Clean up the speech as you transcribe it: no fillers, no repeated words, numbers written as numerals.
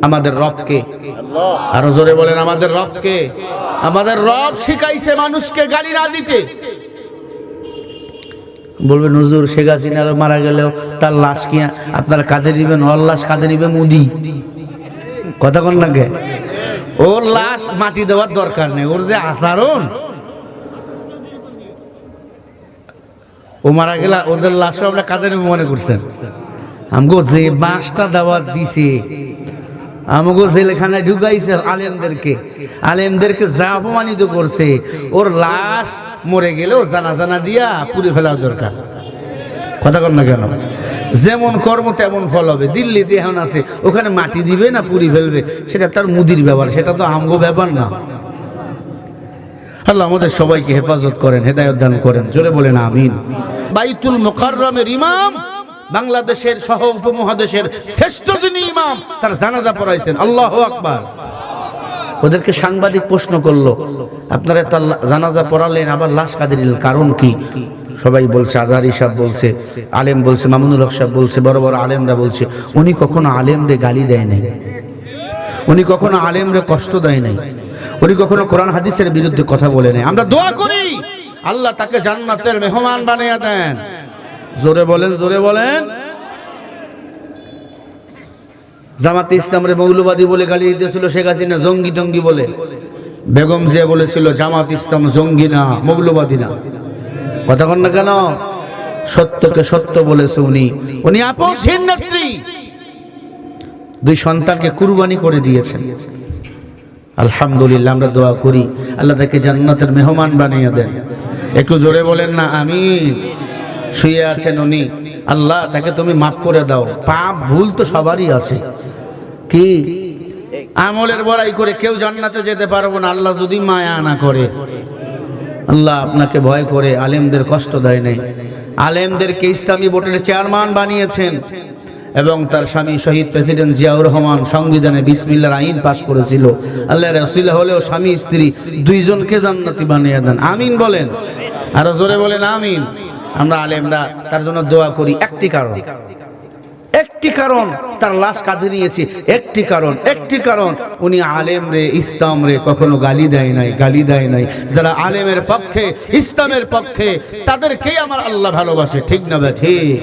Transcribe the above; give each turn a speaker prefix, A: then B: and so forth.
A: আমাদের রবকে আরো জোরে বলেন আমাদের রবকে। আমাদের রব শিখাইছে মানুষকে গালি না দিতে। বলবেন হুজুর শেখ হাসিনা মারা গেলেও তার লাশ কি আপনারা কাঁধে নিবেন? ওর লাশ কাঁধে নিবে মোদি। কথা কোন লাগে? ওর লাশ মাটি দেওয়ার দরকার নেই, ওর যে আচরণ, ও মারা গেলে ওদের লাশও আমরা কাঁধে নিবে মনে করছেন? আমগো যে বাঁশটা দেওয়ার দিছে, আমাকে জেলখানায় ঢুকাইছে আলেমদেরকে যা অপমানিত করছে, ওর লাশ মরে গেলেও জানা দিয়া পুড়ে ফেলা দরকার। কথা কর না কেন? যেমন কর্ম তেমন ফল হবে। দিল্লিতে এখন আছে, ওখানে মাটি দিবে না পুড়ি ফেলবে, সেটা তার মুদির ব্যাপার, সেটা তো আমগো ব্যাপার না। আল্লাহ আমাদের সবাইকে হেফাজত করেন, হেদায়েত দান করেন। জোরে বলেন আমিন। বাইতুল মুকাররমের ইমাম, বাংলাদেশের সহ উপমহাদেশের শ্রেষ্ঠ যিনি ইমাম, তার জানাজা পড়াইছেন। আল্লাহু আকবার। ওদেরকে সাংবাদিক প্রশ্ন করলো, আপনারা তার জানাজা পড়ালেন, আবার লাশ কাঁধে নিলেন, কারণ কি? সবাই বলছে, আজহারী সাহেব বলছে, আলেম বলছে, মামুনুল হক সাহেব বলছে, বড় বড় আলেমরা বলছে, উনি কখনো আলেমরে গালি দেয় নাই, উনি কখনো আলেমরে কষ্ট দেয় নাই, উনি কখনো কোরআন হাদিসের বিরুদ্ধে কথা বলে নাই। আমরা দোয়া করি আল্লাহ তাকে জান্নাতের মেহমান বানিয়ে দেন। জোরে বলেন, জোরে বলেন। জামাতে ইসলামরে মৌলবাদী বলে গালি দিতেছিল শেখ হাসিনা, জঙ্গি টঙ্গি বলে। বেগম জিয়া বলেছিল জামাত ইসলাম জঙ্গি না, মৌলবাদী না। কথা বল না কেন? সত্যকে সত্য বলেছে উনি আপসহীন নেত্রী। দুই সন্তানকে কুরবানি করে দিয়েছেন। আলহামদুলিল্লাহ। আমরা দোয়া করি আল্লাহ তাকে জান্নাতের মেহমান বানিয়ে দেন। একটু জোরে বলেন না আমিন। শুয়ে আছেন উনি, আল্লাহ তাকে তুমি মাফ করে দাও। পাপ ভুল তো সবারই আছে, কি আমলের বড়াই করে কেউ জান্নাতে যেতে পারবো না আল্লাহ যদি মায়া না করে। আল্লাহ আপনাকে ভয় করে আলেমদের কষ্ট দেয় নাই, আলেমদেরকে ইসলামী বোর্ডের চেয়ারম্যান বানিয়েছেন, এবং তার স্বামী শহীদ প্রেসিডেন্ট জিয়াউর রহমান সংবিধানে বিসমিল্লাহর আইন পাশ করেছিল। আল্লাহর ওসিলা হলেও স্বামী স্ত্রী দুইজনকে জান্নাতি বানিয়ে দেন। আমিন বলেন, আরো জোরে বলেন আমিন। আমরা আলেমরা তার জন্য দোয়া করি। একটি কারণ তার লাশ কাঁধে নিয়েছি, একটি কারণ উনি আলেম রে, ইসলাম রে কখনো গালি দেয় নাই। যারা আলেমের পক্ষে, ইসলামের পক্ষে, তাদেরকেই আমার আল্লাহ ভালোবাসে। ঠিক না ভাই? ঠিক।